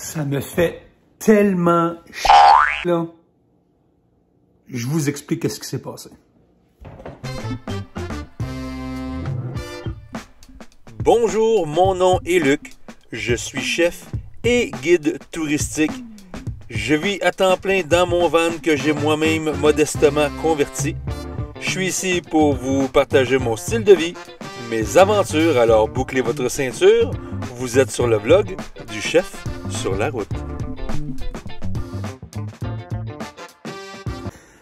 Ça me fait tellement là. Je vous explique qu'est-ce qui s'est passé. Bonjour, mon nom est Luc. Je suis chef et guide touristique. Je vis à temps plein dans mon van que j'ai moi-même modestement converti. Je suis ici pour vous partager mon style de vie, mes aventures, alors bouclez votre ceinture. Vous êtes sur le vlog du chef sur la route.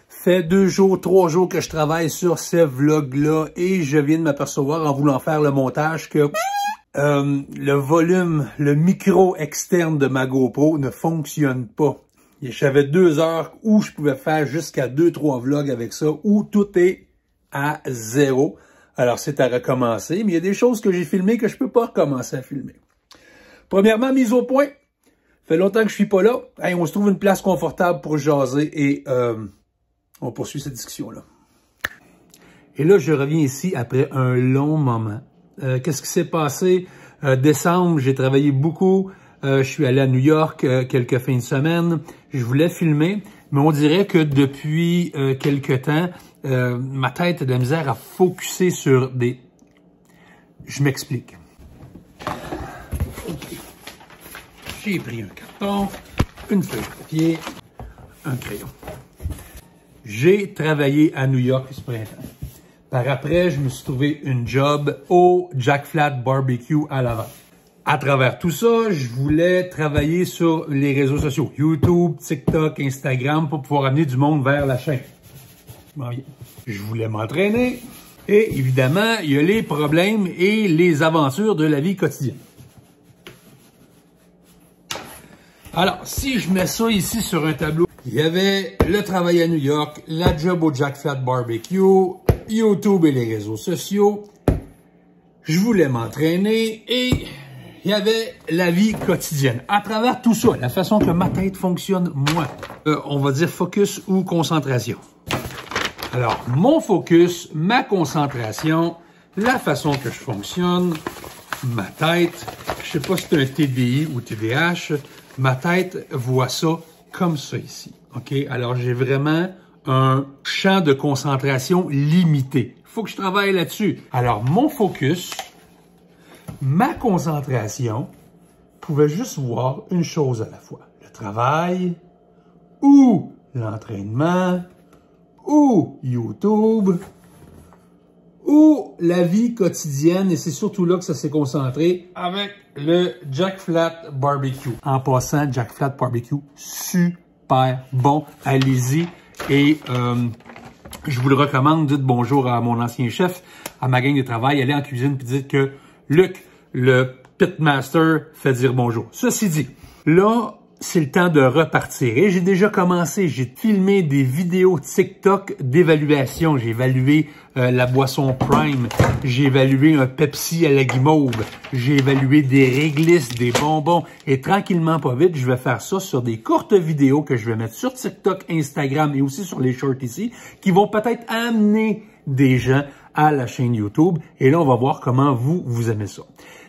Fait 2 jours, 3 jours que je travaille sur ce vlog-là et je viens de m'apercevoir en voulant faire le montage que le volume, le micro externe de ma GoPro ne fonctionne pas. J'avais 2 heures où je pouvais faire jusqu'à 2-3 vlogs avec ça, où tout est à 0. Alors c'est à recommencer, mais il y a des choses que j'ai filmées que je peux pas recommencer à filmer. Premièrement, mise au point. Fait longtemps que je suis pas là. Hey, on se trouve une place confortable pour jaser et on poursuit cette discussion-là. Et là, je reviens ici après un long moment. Qu'est-ce qui s'est passé? Décembre, j'ai travaillé beaucoup. Je suis allé à New York quelques fins de semaine. Je voulais filmer, mais on dirait que depuis quelque temps, ma tête a de la misère à focusser sur des... Je m'explique. Okay. J'ai pris un carton, une feuille de papier, un crayon. J'ai travaillé à New York ce printemps. Par après, je me suis trouvé une job au Jack Flat Barbecue à Laval. À travers tout ça, je voulais travailler sur les réseaux sociaux, YouTube, TikTok, Instagram, pour pouvoir amener du monde vers la chaîne. Je voulais m'entraîner. Et évidemment, il y a les problèmes et les aventures de la vie quotidienne. Alors, si je mets ça ici sur un tableau, il y avait le travail à New York, la job au Jack Flat Barbecue, YouTube et les réseaux sociaux. Je voulais m'entraîner et il y avait la vie quotidienne. À travers tout ça, la façon que ma tête fonctionne, moi, on va dire focus ou concentration. Alors, mon focus, ma concentration, la façon que je fonctionne, ma tête, je sais pas si c'est un TDI ou TDAH, ma tête voit ça comme ça ici. OK? Alors, j'ai vraiment un champ de concentration limité. Il faut que je travaille là-dessus. Alors, mon focus, ma concentration, pouvait juste voir une chose à la fois. Le travail, ou l'entraînement, ou YouTube, ou la vie quotidienne. Et c'est surtout là que ça s'est concentré avec le Jack Flat Barbecue. En passant, Jack Flat Barbecue, super bon. Allez-y. Et je vous le recommande. Dites bonjour à mon ancien chef, à ma gang de travail. Allez en cuisine et dites que Luc, le pitmaster, fait dire bonjour. Ceci dit, là, c'est le temps de repartir. Et j'ai déjà commencé. J'ai filmé des vidéos TikTok d'évaluation. J'ai évalué la boisson Prime. J'ai évalué un Pepsi à la guimauve. J'ai évalué des réglisses, des bonbons. Et tranquillement, pas vite, je vais faire ça sur des courtes vidéos que je vais mettre sur TikTok, Instagram et aussi sur les shorts ici, qui vont peut-être amener des gens à la chaîne YouTube. Et là, on va voir comment vous aimez ça.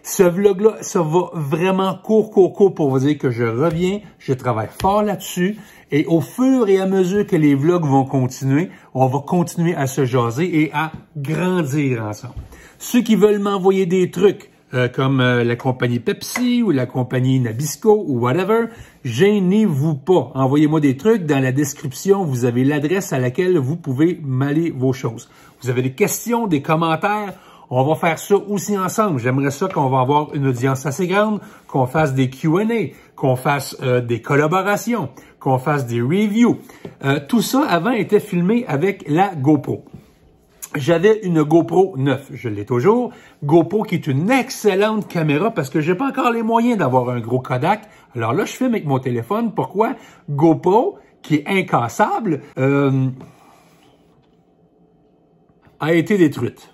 Ce vlog-là, ça va vraiment court pour vous dire que je reviens. Je travaille fort là-dessus. Et au fur et à mesure que les vlogs vont continuer, on va continuer à se jaser et à grandir ensemble. Ceux qui veulent m'envoyer des trucs, comme la compagnie Pepsi ou la compagnie Nabisco ou whatever, gênez-vous pas. Envoyez-moi des trucs. Dans la description, vous avez l'adresse à laquelle vous pouvez m'aller vos choses. Vous avez des questions, des commentaires, on va faire ça aussi ensemble. J'aimerais ça qu'on va avoir une audience assez grande, qu'on fasse des Q&A, qu'on fasse des collaborations, qu'on fasse des reviews. Tout ça, avant, était filmé avec la GoPro. J'avais une GoPro 9, je l'ai toujours. GoPro qui est une excellente caméra parce que j'ai pas encore les moyens d'avoir un gros Kodak. Alors là, je filme avec mon téléphone. Pourquoi? GoPro, qui est incassable, a été détruite.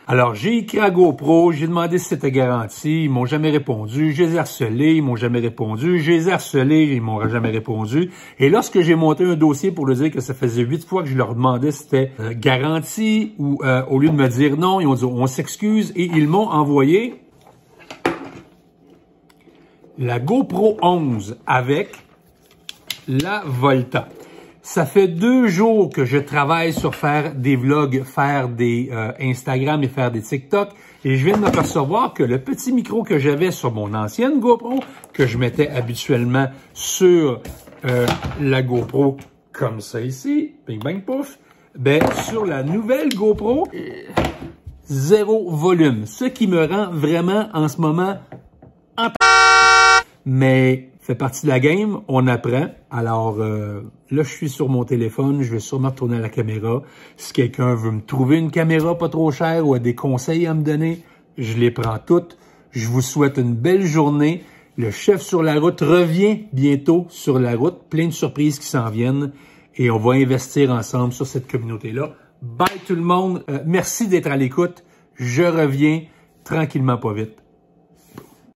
Alors, j'ai écrit à GoPro, j'ai demandé si c'était garanti, ils m'ont jamais répondu. Je les ai harcelés, ils m'ont jamais répondu. Je les ai harcelés, ils m'ont jamais répondu. Et lorsque j'ai monté un dossier pour leur dire que ça faisait 8 fois que je leur demandais si c'était garanti, ou au lieu de me dire non, ils ont dit on s'excuse et ils m'ont envoyé la GoPro 11 avec la Volta. Ça fait 2 jours que je travaille sur faire des vlogs, faire des Instagram et faire des TikTok. Et je viens de m'apercevoir que le petit micro que j'avais sur mon ancienne GoPro, que je mettais habituellement sur la GoPro comme ça ici, bing bang pouf, ben sur la nouvelle GoPro, 0 volume. Ce qui me rend vraiment en ce moment en mais fait partie de la game, on apprend. Alors là, je suis sur mon téléphone, je vais sûrement retourner à la caméra. Si quelqu'un veut me trouver une caméra pas trop chère ou a des conseils à me donner, je les prends toutes. Je vous souhaite une belle journée. Le chef sur la route revient bientôt sur la route. Plein de surprises qui s'en viennent. Et on va investir ensemble sur cette communauté-là. Bye tout le monde. Merci d'être à l'écoute. Je reviens tranquillement pas vite.